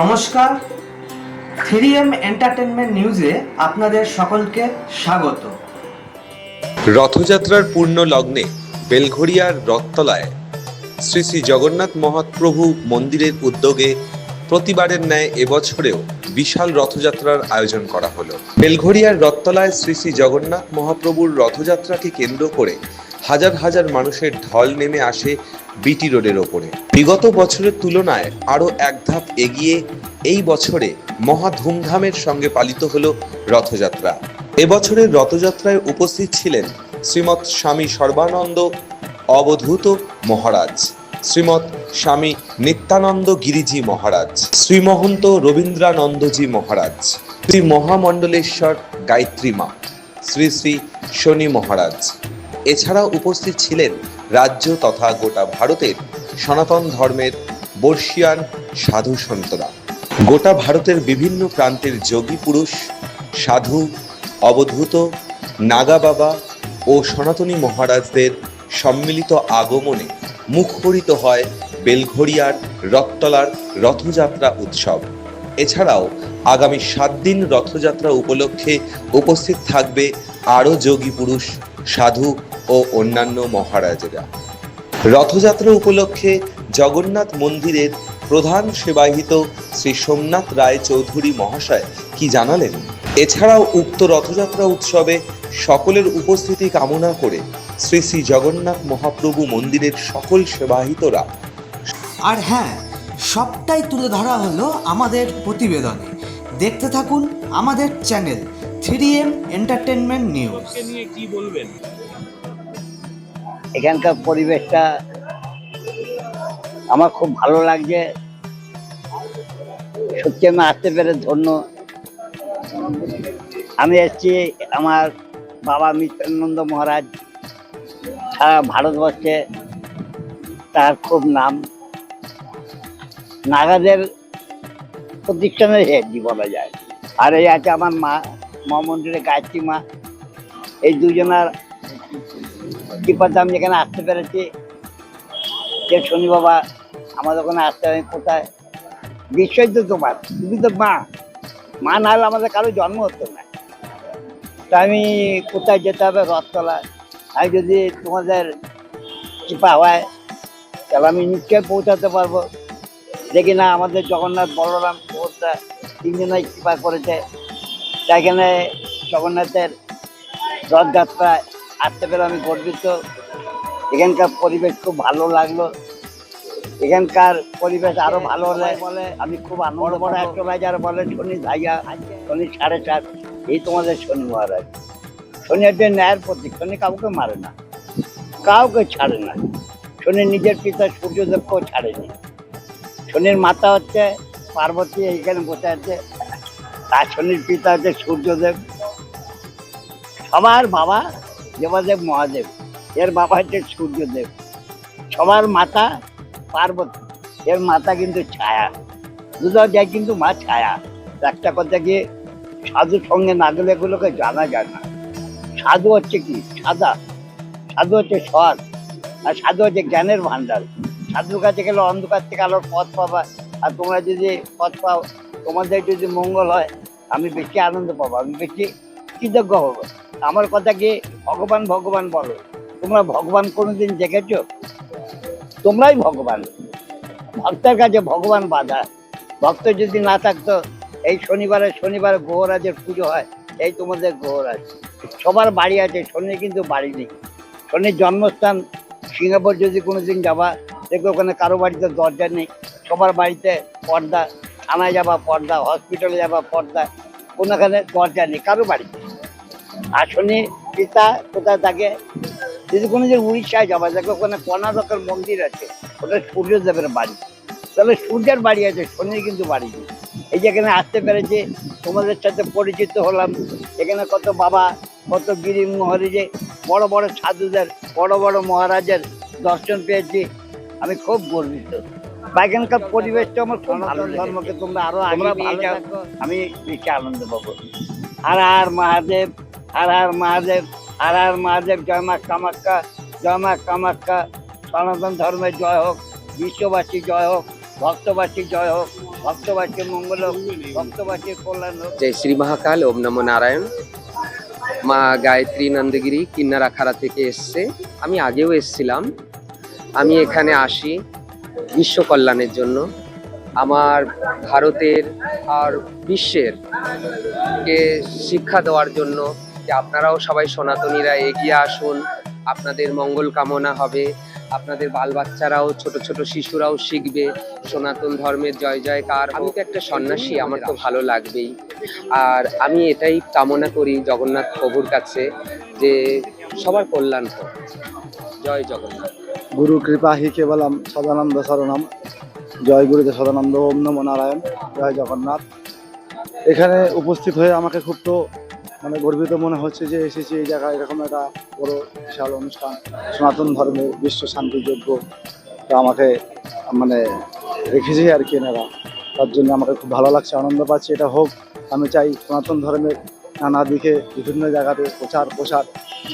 নমস্কার, 3M entertainment নিউজে আপনাদের সকলকে স্বাগত। রথযাত্রার পূর্ণ লগ্নে বেলঘড়িয়ার রথতলায় শ্রী শ্রী জগন্নাথ মহাপ্রভু মন্দিরের উদ্যোগে প্রতিবারের ন্যায় এবছরেও বিশাল রথযাত্রার আয়োজন করা হলো। বেলঘড়িয়ার রথতলায় শ্রী শ্রী জগন্নাথ মহাপ্রভুর রথযাত্রাকে কেন্দ্র করে হাজার হাজার মানুষের ঢল নেমে আসে বিটি রোডের ওপরে। বিগত বছরের তুলনায় আরও এক ধাপ এগিয়ে এই বছরে মহা ধুমধামের সঙ্গে পালিত হলো রথযাত্রা। এবছরের রথযাত্রায় উপস্থিত ছিলেন শ্রীমৎ স্বামী সর্বানন্দ অবধূত মহারাজ, শ্রীমৎ স্বামী নিত্যানন্দ গিরিজি মহারাজ, শ্রীমহন্ত রবীন্দ্রানন্দজি মহারাজ, শ্রী মহামণ্ডলেশ্বর গায়ত্রী মা, শ্রী শ্রী শনি মহারাজ। এছাড়াও উপস্থিত ছিলেন রাজ্য তথা গোটা ভারতের সনাতন ধর্মের বর্ষিয়ান সাধু সন্তরা। গোটা ভারতের বিভিন্ন প্রান্তের যোগী পুরুষ, সাধু, অবধূত, নাগা বাবা ও সনাতনী মহারাজদের সম্মিলিত আগমনে মুখরিত হয় বেলঘড়িয়ার রথতলার রথযাত্রা উৎসব। এছাড়াও আগামী 7 দিন রথযাত্রা উপলক্ষে উপস্থিত থাকবে আরও যোগী পুরুষ, সাধু ও অন্যান্য মহারাজেরা। রথযাত্রা উপলক্ষে জগন্নাথ মন্দিরের প্রধান সেবাহিত শ্রী সোমনাথ রায় চৌধুরী মহাশয় কি জানালেন? এছাড়াও উক্ত রথযাত্রা উৎসবে সকলের উপস্থিতি কামনা করে শ্রী শ্রী জগন্নাথ মহাপ্রভু মন্দিরের সকল সেবাহিতরা। আর হ্যাঁ, সবটাই তুলে ধরা হলো আমাদের প্রতিবেদনে। দেখতে থাকুন আমাদের চ্যানেল 3M এন্টারটেনমেন্ট নিউজ। নিয়ে কি বলবেন? এখানকার পরিবেশটা আমার খুব ভালো লাগছে। সত্যি আমি আসতে পেরে ধন্য। আমি এসেছি, আমার বাবা নিত্যানন্দ মহারাজ সারা ভারতবর্ষে তার খুব নাম। নাগাদের প্রতিষ্ঠানের হেডই বলা যায়। আর এই আছে আমার মা, মহামন্দিরে গায়ত্রী মা। এই দুজনার কৃপাতে আমি যেখানে আসতে পেরেছি। যে শনি বাবা আমাদের ওখানে আসতে হবে কোথায়, বিশ্বই তো তোমার, তুমি তো মা। মা না হলে আমাদের কারো জন্ম হতো না। তা আমি কোথায় যেতে হবে? রথতলা। আর যদি তোমাদের কৃপা হয় তাহলে আমি নিশ্চয়ই পৌঁছাতে পারবো। দেখি না আমাদের জগন্নাথ বলরাম সুভদ্রা তিনজনেই কৃপা করেছে। তাই এখানে জগন্নাথের রথযাত্রায় আসতে পেরে আমি গর্বিত। এখানকার পরিবেশ খুব ভালো লাগলো। এখানকার পরিবেশ আরো ভালো হলে বলে আমি খুব আনন্দ। বড় একটা বাজার বলে শনি ধাইয়া, শনি 7.5, এই তোমাদের শনি মহারাজ। শনি হচ্ছে ন্যায়ের প্রতীক। শনি কাউকে মারে না, কাউকে ছাড়ে না। শনি নিজের পিতা সূর্যদেবকেও ছাড়েনি। শনির মাতা হচ্ছে পার্বতী, এইখানে বসে আছে। তার শনির পিতা হচ্ছে সূর্যদেব। সবার বাবা দেবাদেব মহাদেব, এর বাবা হচ্ছে সূর্যদেব। সবার মাতা পার্বতী, এর মাতা কিন্তু ছায়া। দুটো যায় কিন্তু মা ছায়া। একটা কথা কি, সাধুর সঙ্গে না গেলে এগুলোকে জানা যায় না। সাধু হচ্ছে কি? সাদা। সাধু হচ্ছে সৎ, আর সাধু হচ্ছে জ্ঞানের ভান্ডার। সাধুর কাছে গেলে অন্ধকার থেকে আলোর পথ পাবা। আর তোমরা যদি পথ পাও, তোমাদের যদি মঙ্গল হয়, আমি বেশি আনন্দ পাবো, আমি বেশি কৃতজ্ঞ হবো। আমার কথা কি, ভগবান ভগবান বলো। তোমরা ভগবান কোনোদিন দেখেছো? তোমরাই ভগবান। ভক্তের কাছে ভগবান বাধা। ভক্ত যদি না থাকতো, এই শনিবারে গ্রহরাজের পুজো হয়। এই তোমাদের গ্রহরাজ। সবার বাড়ি আছে, শনির কিন্তু বাড়ি নেই। শনির জন্মস্থান সিঙ্গাপুর যদি কোনোদিন যাবা, দেখবে ওখানে কারো বাড়িতে দরজা নেই। সবার বাড়িতে পর্দা। থানায় যাবা পর্দা, হসপিটালে যাবা পর্দা, কোনোখানে দরজা নেই কারো বাড়িতে। আর শনি পিতা কোথায় থাকে? যদি কোনোদিন উড়িষ্যায় যাবা, দেখবে ওখানে কর্ণাটকের মন্দির আছে, ওটা সূর্যদেবের বাড়ি। তাহলে সূর্যের বাড়ি আছে, শনির কিন্তু বাড়ি নেই। এই যে এখানে আসতে পেরেছি, তোমাদের সাথে পরিচিত হলাম। এখানে কত বাবা, কত গিরি মহারাজে, বড় বড় সাধুদের, বড় বড় মহারাজের দর্শন পেয়েছি। আমি খুব গর্বিত। এখানকার পরিবেশটা আমার খুব ভালো। ধর্মকে তোমরা আরো আগে নিয়ে যাও, আমি বেশি আনন্দ পাবো। হর হর মহাদেব, হর হর মহাদেব, হর হর মহাদেব। জয় মা কামাখ্যা, জয় মা কামাখ্যা। সনাতন ধর্মের জয় হোক, বিশ্ববাসী জয় হোক, ভক্তবাসীর জয় হোক, ভক্তবাসীর মঙ্গল হোক, ভক্তবাসীর কল্যাণ হোক। जय श्री महाकाल, ओम नमो नारायण। মা গায়ত্রী নন্দগিরি কিন্নার আখাড়া থেকে এসছে। আমি আগেও এসছিলাম। আমি এখানে আসি বিশ্ব কল্যাণের জন্য, আমার ভারতের আর বিশ্বের কে শিক্ষা দেওয়ার জন্য যে আপনারাও সবাই সনাতনীরা এগিয়ে আসুন, আপনাদের মঙ্গল কামনা হবে, আপনাদের বাল বাচ্চারাও ছোট ছোট শিশুরাও শিখবে সনাতন ধর্মের জয় জয়কার। আমি তো একটা সন্ন্যাসী, আমার তো ভালো লাগবেই। আর আমি এটাই কামনা করি জগন্নাথ প্রভুর কাছে যে সবার কল্যাণ হোক। জয় জগন্নাথ। গুরু কৃপা হি কেবলম সদানন্দ শরণম। জয় গুরুদেব সদানন্দ, ওম নমো নারায়ণ, জয় জগন্নাথ। এখানে উপস্থিত হয়ে আমাকে খুব তো গর্বিত মনে হচ্ছে যে এসেছি এই জায়গায়, এরকম একটা বড় বিশাল অনুষ্ঠান, সনাতন ধর্মের বিশ্ব শান্তি যজ্ঞ আমাকে রেখেছে আর কি এনারা। তার জন্য আমাকে খুব ভালো লাগছে, আনন্দ পাচ্ছি। এটা হোক, আমি চাই সনাতন ধর্মের নানা দিকে বিভিন্ন জায়গাতে প্রসার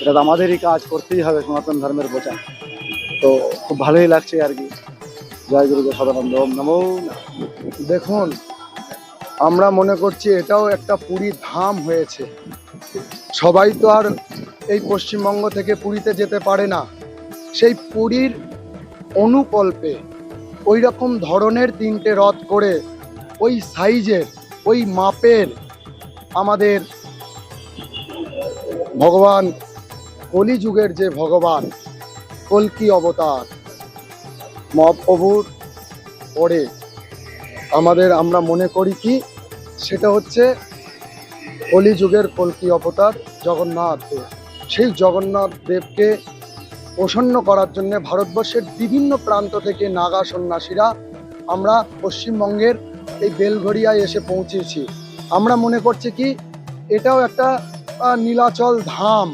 এটা তো আমাদেরই কাজ, করতেই হবে সনাতন ধর্মের প্রচার। তো খুব ভালোই লাগছে আর কি। জয় গুরুদেব সদানন্দ, ওম নমো। দেখুন, আমরা মনে করছি এটাও একটা পুরী ধাম হয়েছে। সবাই তো আর এই পশ্চিমবঙ্গ থেকে পুরীতে যেতে পারে না। সেই পুরীর অনুকল্পে ওই রকম ধরনের 3টে রথ করে, ওই সাইজের, ওই মাপের আমাদের ভগবান, কলিযুগের যে ভগবান কল্কি অবতার মহাপ্রভুর পরে আমরা মনে করি কি সেটা হচ্ছে কলিযুগের কল্কি অবতার জগন্নাথ দেব। সেই জগন্নাথ দেবকে প্রসন্ন করার জন্য ভারতবর্ষের বিভিন্ন প্রান্ত থেকে নাগা সন্ন্যাসীরা আমরা পশ্চিমবঙ্গের এই বেলঘরিয়ায় এসে পৌঁছেছি। আমরা মনে করছি কি এটাও একটা নীলাচল ধাম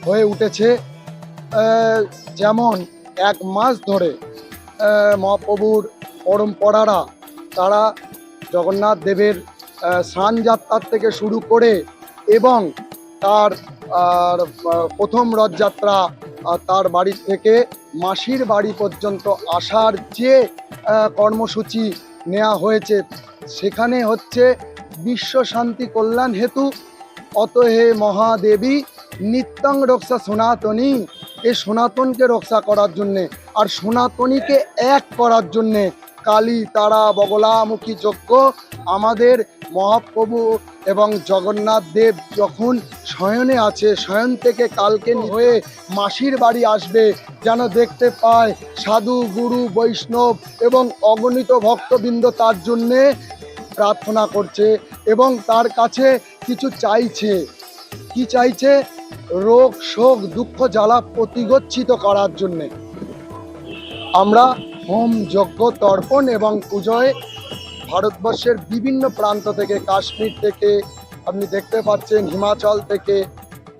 হয়ে উঠেছে। যেমন 1 মাস ধরে মহাপ্রভুর পরম্পরারা তারা জগন্নাথ দেবের স্নান যাত্রার থেকে শুরু করে এবং তার প্রথম রথযাত্রা, তার বাড়ি থেকে মাসির বাড়ি পর্যন্ত আসার যে কর্মসূচি নেওয়া হয়েছে, সেখানে হচ্ছে বিশ্ব শান্তি কল্যাণ হেতু অতহে মহাদেবী নিত্যং রক্ষা সনাতনী। এই সনাতনকে রক্ষা করার জন্যে আর সনাতনীকে এক করার জন্যে কালী তারা বগলামুখী যজ্ঞ আমাদের মহাপ্রভু এবং জগন্নাথ দেব যখন শয়নে আছে, শয়ন থেকে কালকে হয়ে মাসির বাড়ি আসবে, যেন দেখতে পায় সাধু গুরু বৈষ্ণব এবং অগণিত ভক্তবৃন্দ তার জন্যে প্রার্থনা করছে এবং তার কাছে কিছু চাইছে। কি চাইছে? রোগ শোক দুঃখ জ্বালা প্রতিগচ্ছিত করার জন্যে আমরা হোম যজ্ঞ তর্পণ এবং পুজোয় ভারতবর্ষের বিভিন্ন প্রান্ত থেকে, কাশ্মীর থেকে আপনি দেখতে পাচ্ছেন, হিমাচল থেকে,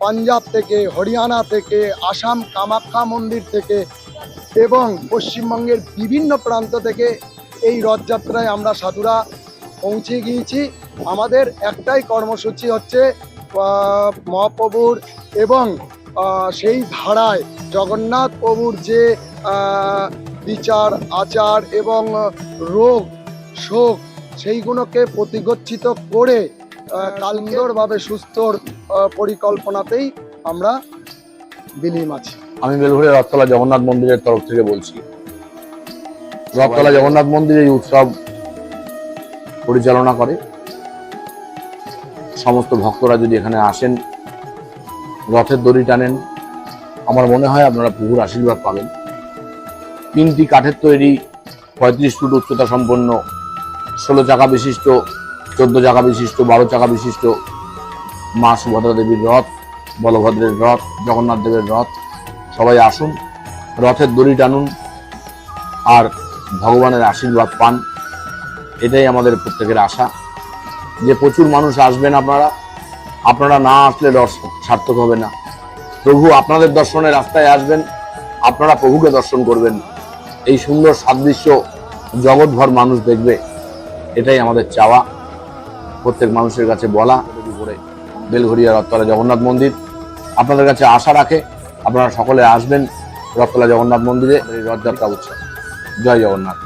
পাঞ্জাব থেকে, হরিয়ানা থেকে, আসাম কামাখ্যা মন্দির থেকে এবং পশ্চিমবঙ্গের বিভিন্ন প্রান্ত থেকে এই রথযাত্রায় আমরা সাধুরা পৌঁছে গিয়েছি। আমাদের একটাই কর্মসূচি হচ্ছে মহাপ্রভুর এবং সেই ধারায় জগন্নাথ প্রভুর যে বিচার আচার এবং রোগ শোক সেইগুলোকে প্রতিগচ্ছিত করে কালন্দরভাবে সুস্থর পরিকল্পনাতেই আমরা বিলীন আছি। আমি বেলঘরিয়া রথতলা জগন্নাথ মন্দিরের তরফ থেকে বলছি। রথতলা জগন্নাথ মন্দির এই উৎসব পরিচালনা করে। সমস্ত ভক্তরা যদি এখানে আসেন, রথের দড়ি টানেন, আমার মনে হয় আপনারা প্রভুর আশীর্বাদ পাবেন। 3টি কাঠের তৈরি 35 ফুট উচ্চতা সম্পন্ন 16 চাকা বিশিষ্ট, 14 চাকা বিশিষ্ট, 12 চাকা বিশিষ্ট মা সুভদ্রা দেবীর রথ, বলভদ্রের রথ, জগন্নাথ দেবের রথ। সবাই আসুন, রথের দড়ি টানুন আর ভগবানের আশীর্বাদ পান। এটাই আমাদের প্রত্যেকের আশা যে প্রচুর মানুষ আসবেন। আপনারা না আসলে রথ সার্থক হবে না। প্রভু আপনাদের দর্শনের রাস্তায় আসবেন, আপনারা প্রভুকে দর্শন করবেন। এই সুন্দর সাদৃশ্য জগৎভর মানুষ দেখবে, এটাই আমাদের চাওয়া। প্রত্যেক মানুষের কাছে বলা করে বেলঘরিয়া রথতলা জগন্নাথ মন্দির আপনাদের কাছে আশা রাখে। আপনারা সকলে আসবেন রথতলা জগন্নাথ মন্দিরে এই রথযাত্রা উৎসব। জয় জগন্নাথ।